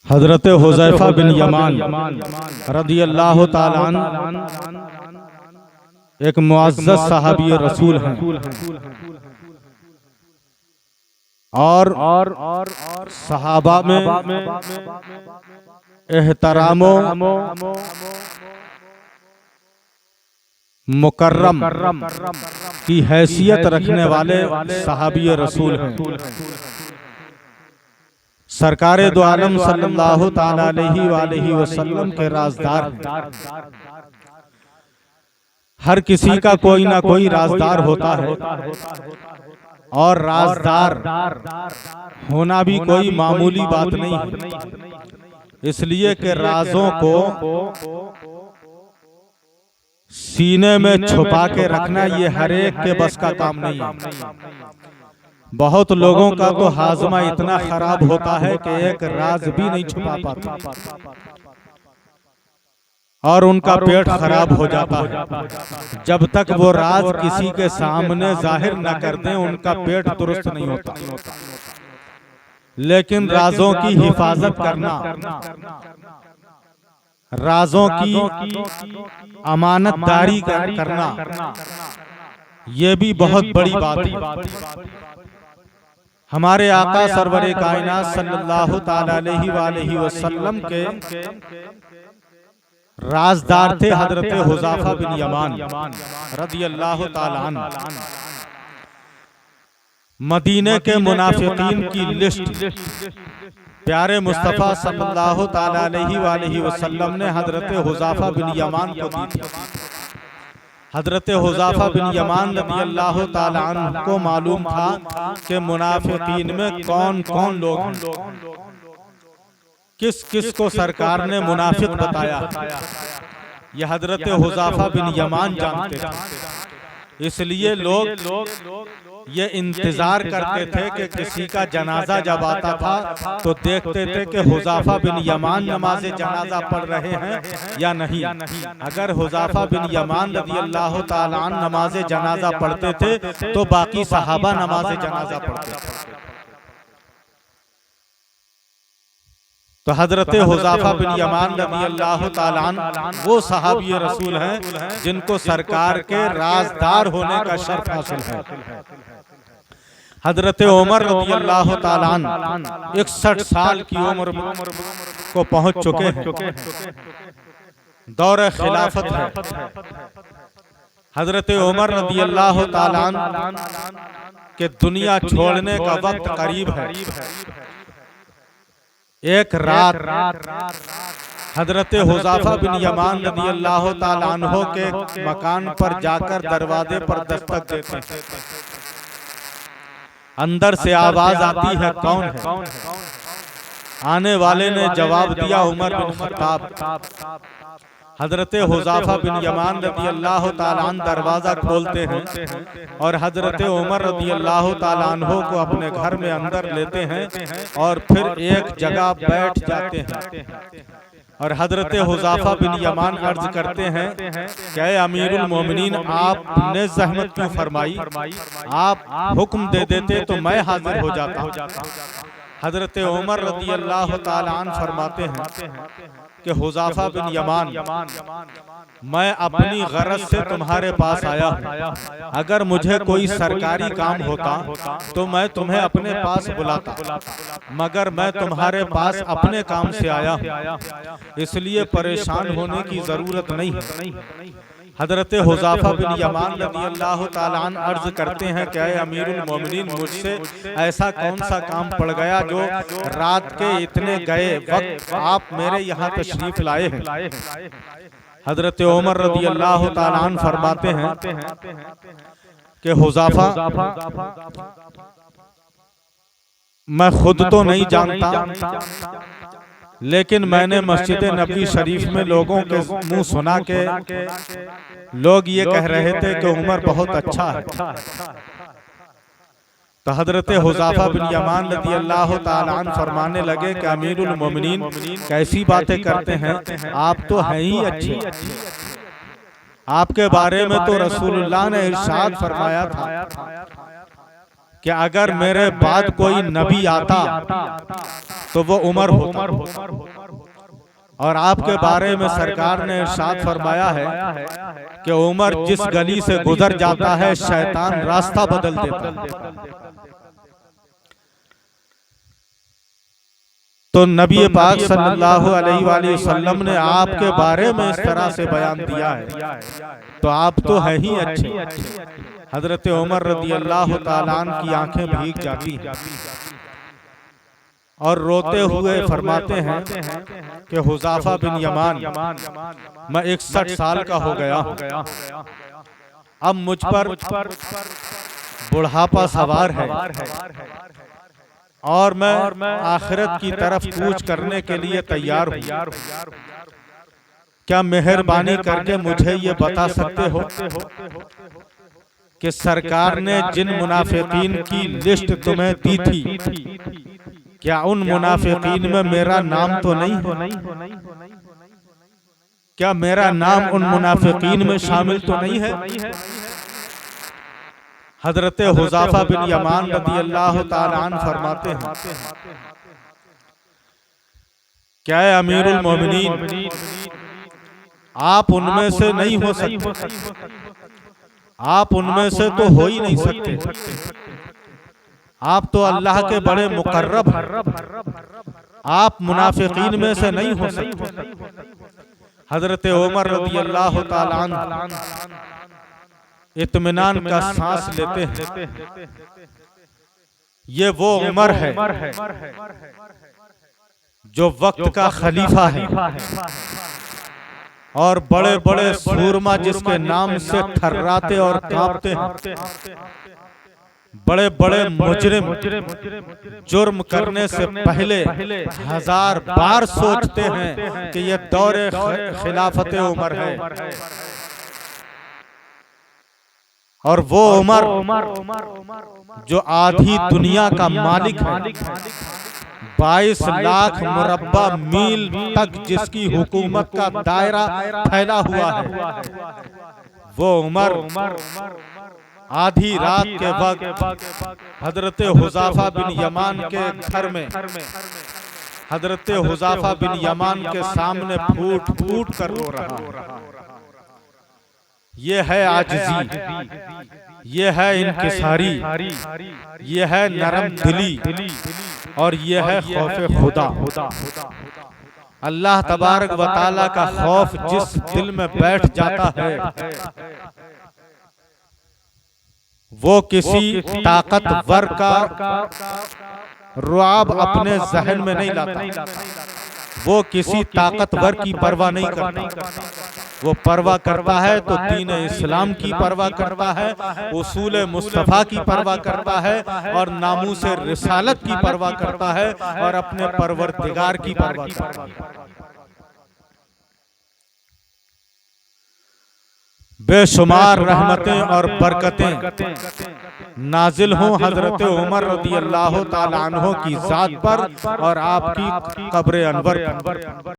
हजरत हुज़ैफा बिन यमान रदियल्लाहु ताला अन्हु एक मुअज़्ज़ज़ सहाबी रसूल हैं और सहाबा में एहतरामो मुकर्रम की हैसियत रखने वाले सहाबी रसूल हैं। सरकारे दो आलम सल्लल्लाहु ताला अलैहि वसल्लम के राज़दार हैं। हर किसी का कोई ना कोई राज़दार होता है और राज़दार होना भी कोई मामूली बात नहीं है, इसलिए कि राज़ों को सीने में छुपा के रखना ये हर एक के बस का काम नहीं है। बहुत लोगों का तो हाजमा इतना खराब होता है कि एक राज भी नहीं छुपा पाता और उनका पेट खराब हो जाता है। जब तक वो राज किसी के सामने जाहिर न कर दें उनका पेट दुरुस्त नहीं होता। लेकिन राजों की हिफाजत करना, राजों की अमानतदारी करना, ये भी बहुत बड़ी बात है। हमारे आका सरवरे कायनात सल्लल्लाहु ताला अलैहि वसल्लम के राजदार थे हजरत हुज़ैफा बिन यमान रदियल्लाहु ताला अन्हु। मदीने के मुनाफिकीन की लिस्ट प्यारे मुस्तफ़ा सल्लल्लाहु ताला अलैहि वसल्लम ने हजरत हुज़ैफा बिन यमान को दी थी। हजरत हुज़ैफा बिन यमान रदियल्लाहु ताला अन्हु को मालूम था कि मुनाफिकीन में कौन कौन लोग हैं, किस किस को सरकार ने मुनाफिक बताया, यह हजरत हुज़ैफा बिन यमान जानते थे। इसलिए लोग ये इंतजार करते थे कि किसी का जनाजा जब आता था तो देखते थे कि हुज़ैफा बिन यमान नमाज़े जनाजा पढ़ रहे हैं या नहीं। अगर हुज़ैफा बिन यमान रदियल्लाहु ताला अन्हु नमाज़े जनाजा पढ़ते थे तो बाकी सहाबा नमाज़े जनाजा पढ़ते थे। तो हजरत हुज़ैफा बिन यमान रदियल्लाहु ताला अन्हु वो सहाबी रसूल हैं जिनको सरकार के राजदार होने का शर्फ हासिल है। हजरत उमर रदियल्लाहु ताला अन्हु 61 साल की उम्र को पहुंच चुके हैं, दौर खिलाफत है। हजरत उमर रदियल्लाहु ताला अन्हु के दुनिया छोड़ने का वक्त करीब है। एक रात हजरत हुज़ैफा बिन यमान रदियल्लाहु ताला अन्हु के मकान पर जाकर दरवाजे पर दस्तक देते हैं। अंदर से आवाज आती है, कौन है? आने वाले ने जवाब दिया, उमर बिन खत्ताब। हजरत हुज़ैफा बिन यमान रदियल्लाहु ताला अन्हु दरवाजा खोलते हैं और हजरत उमर रदियल्लाहु ताला अन्हु को अपने घर में अंदर लेते हैं और फिर एक जगह बैठ जाते हैं। और हजरत हुज़ैफा बिन यमान अर्ज करते हैं कि अमीरुल मोमिनीन, आपने जहमत क्यों फरमाई? आप हुक्म दे देते तो मैं हाजिर हो जाता। हजरत उमर रदियल्लाहु ताला अन्हु फरमाते हैं कि हुज़ैफा बिन यमान, मैं अपनी गरज से तुम्हारे पास आया हूँ। अगर मुझे कोई सरकारी काम होता तो मैं तुम्हें अपने पास बुलाता, मगर मैं तुम्हारे पास अपने काम से आया हूँ, इसलिए परेशान होने की जरूरत नहीं है। हजरत हुज़ैफा बिन यमान रदियल्लाहु ताला अन्हु अर्ज करते हैं कि अमीरुल मोमिनीन, मुझसे ऐसा कौन सा काम पड़ गया जो रात के इतने गए वक्त आप मेरे यहाँ तशरीफ लाए हैं। हजरत उमर रदियल्लाहु ताला अन्हु फरमाते हैं कि हुज़ैफा, मैं खुद तो नहीं जानता, लेकिन मैंने मस्जिद नबी शरीफ में लोगों के मुंह सुना के लोग ये कह रहे थे कि उमर बहुत अच्छा है। तो हजरत हुज़ैफा बिन यमान रदियल्लाहु ताला अन्हु फरमाने लगे कि अमीरुल मोमिनीन, कैसी बातें करते हैं, आप तो हैं ही अच्छे। आपके बारे में तो रसूलुल्लाह ने इरशाद फरमाया था कि अगर मेरे बाद कोई नबी आता तो वो उमर होता। और आपके बारे में सरकार ने इरशाद फरमाया है कि उमर जिस गली से गुजर जाता है शैतान रास्ता बदल देता है। तो नबी पाक सल्लल्लाहु अलैहि वसल्लम ने आपके बारे में इस तरह से बयान दिया है, तो आप तो है ही अच्छे। हजरत उमर रदी अल्लाह ताला अन्हु की आंखें भीग जाती हैं और रोते हुए फरमाते हैं कि हुज़ाफा बिन यमान, मैं 61 साल का हो गया हूँ, अब मुझ पर बुढ़ापा सवार है और मैं आखिरत की तरफ कूच करने के लिए तैयार हूँ। क्या मेहरबानी करके मुझे ये बता सकते हो कि सरकार ने जिन मुनाफिकीन की लिस्ट तुम्हें दी थी, क्या उन मुनाफिकीन में मेरा नाम तो नहीं? क्या मेरा नाम उन मुनाफिकीन में शामिल तो नहीं है? हजरत हुज़ाफा बिन यमान रदी अल्लाह ताला अन्हु फरमाते हैं, क्या है अमीरुल मोमिनीन, आप उनमें से नहीं हो सकते, आप उनमें से तो हो ही नहीं सकते, आप तो अल्लाह के बड़े मुकर्रब हैं, आप मुनाफिकीन में से नहीं हो सकते। हजरत उमर रज़ी अल्लाह ताला अन्हु इत्मीनान का सांस लेते हैं। ये वो उमर है जो वक्त का खलीफा है और बड़े बड़े सूरमा जिसके नाम से थर्राते और कांपते हैं, बड़े बड़े मुजरिम जुर्म करने से पहले 1000 बार सोचते हैं कि ये दौरे खिलाफत उमर है। और वो उमर जो आधी दुनिया का मालिक है, 22 लाख मुरब्बा मील तक जिसकी हुकूमत का दायरा फैला हुआ है, वो उमर आधी रात के वक्त हजरत हुज़ाफा बिन यमान के घर में हजरत हुज़ाफा बिन यमान के सामने फूट फूट कर रो रहा। ये है आजिज़ी, ये है इनकिसारी, ये है नरम दिली और ये है खौफ खुदा। अल्लाह तबारक व तआला का खौफ जिस दिल में बैठ जाता है, वो किसी ताकतवर का रुआब अपने जहन में नहीं लाता, वो किसी ताकतवर की परवाह नहीं करता। वो परवाह करता है तो दीन इस्लाम की परवाह करता है, उसूल मुस्तफ़ा की परवाह करता है और नामूस रिसालत की परवाह करता है और अपने परवरदिगार की परवाह करता है। बेशुमार रहमतें और बरकतें नाजिल हों हजरत उमर रज़ी अल्लाह ताला अन्हु की ज़ात पर और आपकी कब्र अनवर पर।